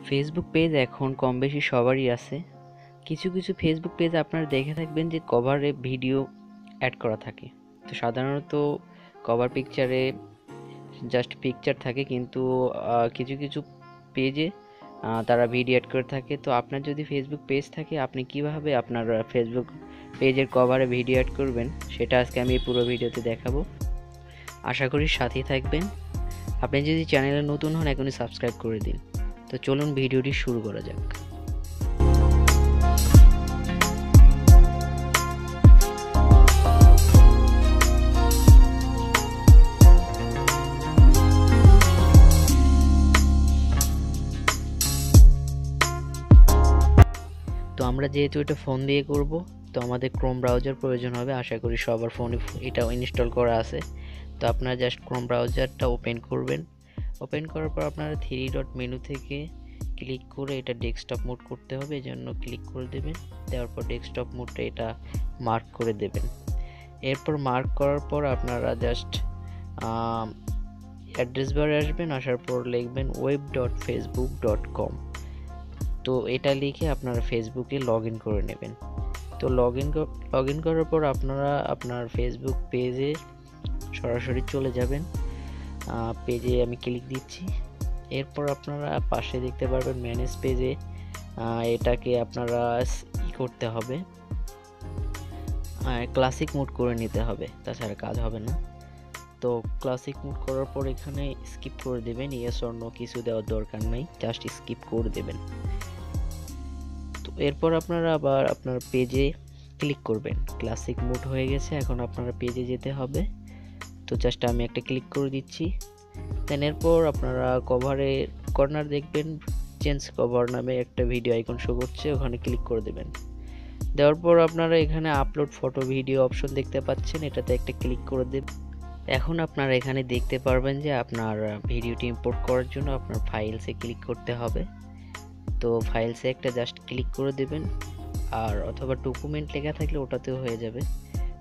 Facebook page এখন কম বেশি সবারই আছে। কিছু কিছু ফেসবুক পেজ আপনারা দেখে থাকবেন যে কভারে ভিডিও অ্যাড করা থাকে। তো সাধারণত কভার পিকচারে জাস্ট পিকচার থাকে, কিন্তু কিছু কিছু পেজে তারা ভিডিও অ্যাড করে থাকে। তো আপনার যদি ফেসবুক পেজ থাকে, আপনি কিভাবে আপনার ফেসবুক পেজের কভারে ভিডিও অ্যাড করবেন সেটা আজকে আমি এই পুরো ভিডিওতে দেখাবো। আশা করি সাথেই থাকবেন। আপনি যদি চ্যানেলে নতুন হন এখনই সাবস্ক্রাইব করে দিন। তো চলুন ভিডিওটি শুরু করা যাক। তো আমরা যেহেতু এটা ফোন দিয়ে করব, তো আমাদের ক্রোম ব্রাউজার প্রয়োজন হবে। আশা করি সবার ফোনে এটাও ইনস্টল করা আছে। তো আপনারা জাস্ট ক্রোম ব্রাউজারটা ওপেন করবেন। ওপেন করার পর আপনারা 3 ডট মেনু থেকে ক্লিক করে এটা ডেস্কটপ মোড করতে হবে, এজন্য ক্লিক করে দেবেন। দেওয়ার পর ডেস্কটপ মোডটা এটা মার্ক করে দেবেন। এরপর মার্ক করার পর আপনারা জাস্ট অ্যাড্রেস বারে আসবেন। আসার পর লিখবেন web.facebook.com। তো এটা লিখে আপনারা ফেসবুকে লগ ইন করে নেবেন। তো লগ ইন করার পর আপনারা আপনার ফেসবুক পেজে সরাসরি চলে যাবেন। পেজে আমি ক্লিক দিচ্ছি। এরপর আপনারা পাশে দেখতে পারবেন ম্যানেজ পেজে। এটাকে আপনারা করতে হবে, ক্লাসিক মোড করে নিতে হবে, তাছাড়া কাজ হবে না। তো ক্লাসিক মোড করার পর এখানে স্কিপ করে দেবেন। ইয়েস অর নো কিছু দেওয়ার দরকার নাই, জাস্ট স্কিপ করে দেবেন। তো এরপর আপনারা আবার আপনার পেজে ক্লিক করবেন। ক্লাসিক মোড হয়ে গেছে, এখন আপনারা পেজে যেতে হবে। তো জাস্ট আমি একটা ক্লিক করে দিচ্ছি। দেন এরপর আপনারা কভারে কর্নার দেখবেন চেঞ্জ কভার নামে একটা ভিডিও আইকন শো করছে, ওখানে ক্লিক করে দেবেন। দেওয়ার পর আপনারা এখানে আপলোড ফটো ভিডিও অপশন দেখতে পাচ্ছেন, এটাতে একটা ক্লিক করে দেবেন। এখন আপনারা এখানে দেখতে পারবেন যে আপনার ভিডিওটি ইম্পোর্ট করার জন্য আপনার ফাইলসে ক্লিক করতে হবে। তো ফাইলসে একটা জাস্ট ক্লিক করে দেবেন, আর অথবা ডকুমেন্ট লেখা থাকলে ওটাতেও হয়ে যাবে।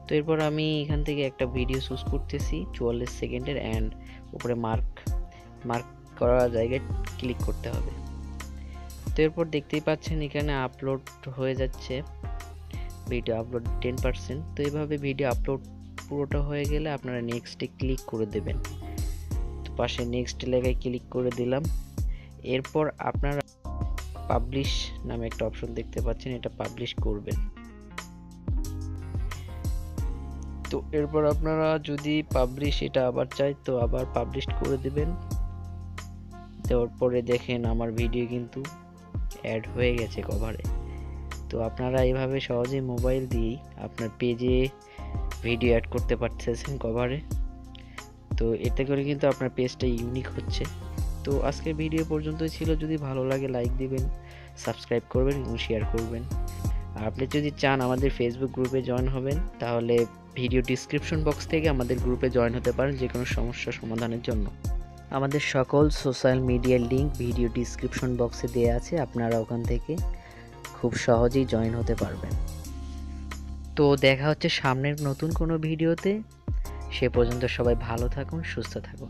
তো এরপর আমি এখান থেকে একটা ভিডিও চুজ করতেছি 44 সেকেন্ডের, অ্যান্ড উপরে মার্ক করা জায়গায় ক্লিক করতে হবে। তো এরপর দেখতেই পাচ্ছেন এখানে আপলোড হয়ে যাচ্ছে, ভিডিও আপলোড 10%। তো এইভাবে ভিডিও আপলোড পুরোটা হয়ে গেলে আপনারা নেক্সটে ক্লিক করে দেবেন। তো পাশে নেক্সট লেখায় ক্লিক করে দিলাম। এরপর আপনারা পাবলিশ নামে একটা অপশন দেখতে পাচ্ছেন, এটা পাবলিশ করবেন। তো এরপর আপনারা যদি পাবলিশ এটা আবার চাই তো আবার পাবলিশ করে দেবেন। দেওয়ার পরে দেখেন আমার ভিডিও কিন্তু অ্যাড হয়ে গেছে কভারে। তো আপনারা এইভাবে সহজেই মোবাইল দিয়েই আপনার পেজে ভিডিও অ্যাড করতে পারতেছেন কভারে। তো এতে করে কিন্তু আপনার পেজটা ইউনিক হচ্ছে। তো আজকের ভিডিও পর্যন্তই ছিল। যদি ভালো লাগে লাইক দিবেন, সাবস্ক্রাইব করবেন এবং শেয়ার করবেন। আর আপনি যদি চান আমাদের ফেসবুক গ্রুপে জয়েন হবেন, তাহলে ভিডিও ডিসক্রিপশন বক্স থেকে আমাদের গ্রুপে জয়েন হতে পারেন যে কোনো সমস্যা সমাধানের জন্য। আমাদের সকল সোশ্যাল মিডিয়ার লিঙ্ক ভিডিও ডিসক্রিপশন বক্সে দেওয়া আছে, আপনারা ওখান থেকে খুব সহজেই জয়েন হতে পারবেন। তো দেখা হচ্ছে সামনের নতুন কোনো ভিডিওতে। সে পর্যন্ত সবাই ভালো থাকুন, সুস্থ থাকুন।